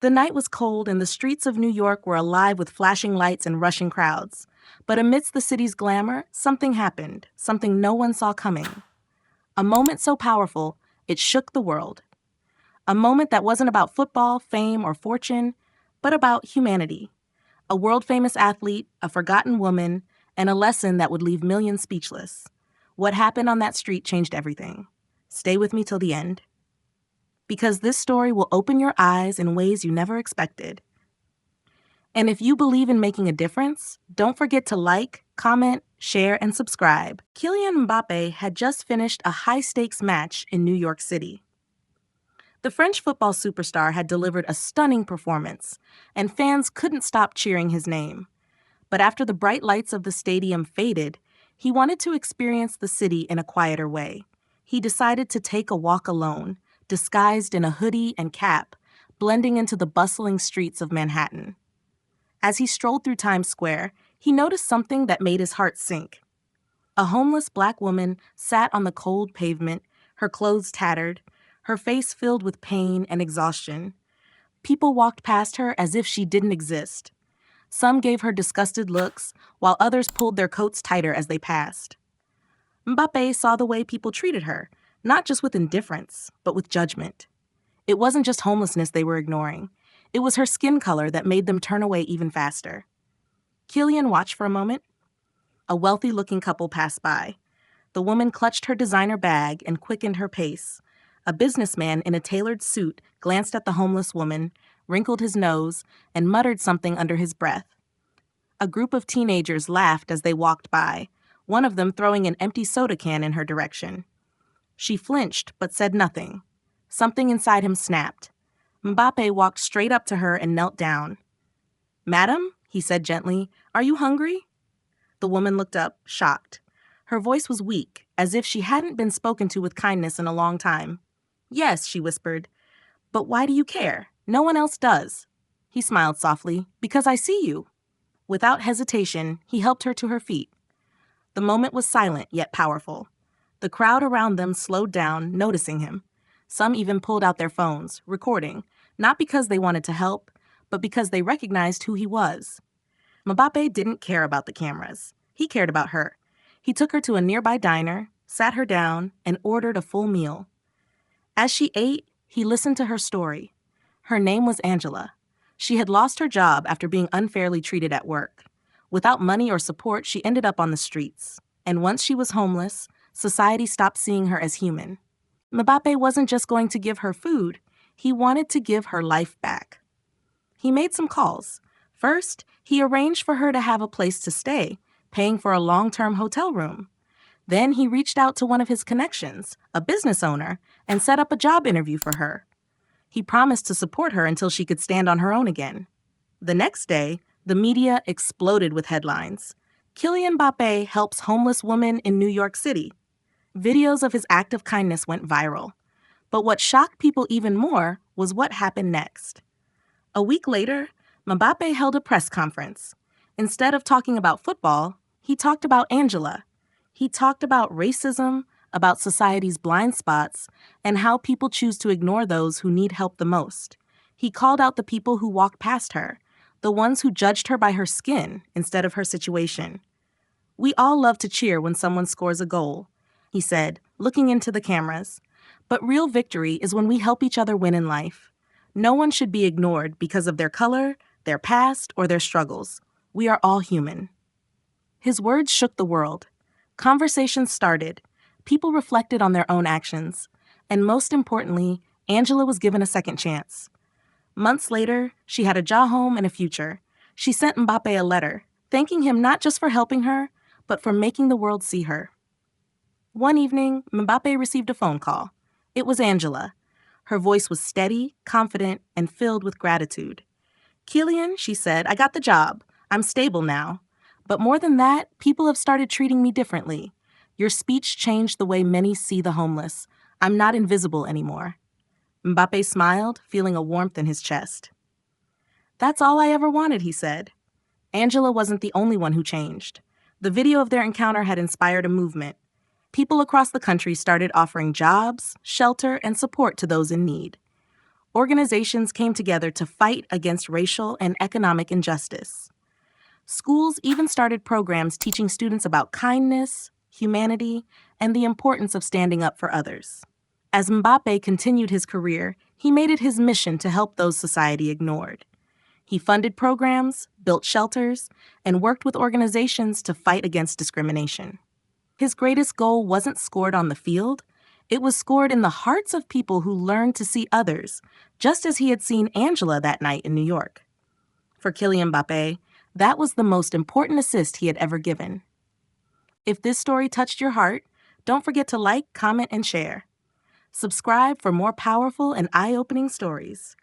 The night was cold and the streets of New York were alive with flashing lights and rushing crowds. But amidst the city's glamour, something happened, something no one saw coming. A moment so powerful, it shook the world. A moment that wasn't about football, fame, or fortune, but about humanity. A world-famous athlete, a forgotten woman, and a lesson that would leave millions speechless. What happened on that street changed everything. Stay with me till the end, because this story will open your eyes in ways you never expected. And if you believe in making a difference, don't forget to like, comment, share, and subscribe. Kylian Mbappé had just finished a high-stakes match in New York City. The French football superstar had delivered a stunning performance, and fans couldn't stop cheering his name. But after the bright lights of the stadium faded, he wanted to experience the city in a quieter way. He decided to take a walk alone, disguised in a hoodie and cap, blending into the bustling streets of Manhattan. As he strolled through Times Square, he noticed something that made his heart sink. A homeless black woman sat on the cold pavement, her clothes tattered, her face filled with pain and exhaustion. People walked past her as if she didn't exist. Some gave her disgusted looks, while others pulled their coats tighter as they passed. Mbappé saw the way people treated her, not just with indifference, but with judgment. It wasn't just homelessness they were ignoring. It was her skin color that made them turn away even faster. Kylian watched for a moment. A wealthy-looking couple passed by. The woman clutched her designer bag and quickened her pace. A businessman in a tailored suit glanced at the homeless woman, wrinkled his nose, and muttered something under his breath. A group of teenagers laughed as they walked by, one of them throwing an empty soda can in her direction. She flinched but said nothing. Something inside him snapped. Mbappé walked straight up to her and knelt down. "Madam," he said gently, "are you hungry?" The woman looked up, shocked. Her voice was weak, as if she hadn't been spoken to with kindness in a long time. "Yes," she whispered. "But why do you care? No one else does." He smiled softly. "Because I see you." Without hesitation, he helped her to her feet. The moment was silent yet powerful. The crowd around them slowed down, noticing him. Some even pulled out their phones, recording, not because they wanted to help, but because they recognized who he was. Mbappé didn't care about the cameras. He cared about her. He took her to a nearby diner, sat her down, and ordered a full meal. As she ate, he listened to her story. Her name was Angela. She had lost her job after being unfairly treated at work. Without money or support, she ended up on the streets. And once she was homeless, society stopped seeing her as human. Mbappé wasn't just going to give her food. He wanted to give her life back. He made some calls. First, he arranged for her to have a place to stay, paying for a long-term hotel room. Then he reached out to one of his connections, a business owner, and set up a job interview for her. He promised to support her until she could stand on her own again. The next day, the media exploded with headlines. Kylian Mbappé helps homeless women in New York City. Videos of his act of kindness went viral. But what shocked people even more was what happened next. A week later, Mbappé held a press conference. Instead of talking about football, he talked about Angela. He talked about racism, about society's blind spots, and how people choose to ignore those who need help the most. He called out the people who walked past her, the ones who judged her by her skin instead of her situation. "We all love to cheer when someone scores a goal," he said, looking into the cameras. "But real victory is when we help each other win in life. No one should be ignored because of their color, their past, or their struggles. We are all human." His words shook the world. Conversations started. People reflected on their own actions. And most importantly, Angela was given a second chance. Months later, she had a job home and a future. She sent Mbappé a letter, thanking him not just for helping her, but for making the world see her. One evening, Mbappé received a phone call. It was Angela. Her voice was steady, confident, and filled with gratitude. "Kylian," she said, "I got the job. I'm stable now. But more than that, people have started treating me differently. Your speech changed the way many see the homeless. I'm not invisible anymore." Mbappé smiled, feeling a warmth in his chest. "That's all I ever wanted," he said. Angela wasn't the only one who changed. The video of their encounter had inspired a movement. People across the country started offering jobs, shelter, and support to those in need. Organizations came together to fight against racial and economic injustice. Schools even started programs teaching students about kindness, humanity, and the importance of standing up for others. As Mbappe continued his career, he made it his mission to help those society ignored. He funded programs, built shelters, and worked with organizations to fight against discrimination. His greatest goal wasn't scored on the field, it was scored in the hearts of people who learned to see others, just as he had seen Angela that night in New York. For Kylian Mbappé, that was the most important assist he had ever given. If this story touched your heart, don't forget to like, comment, and share. Subscribe for more powerful and eye-opening stories.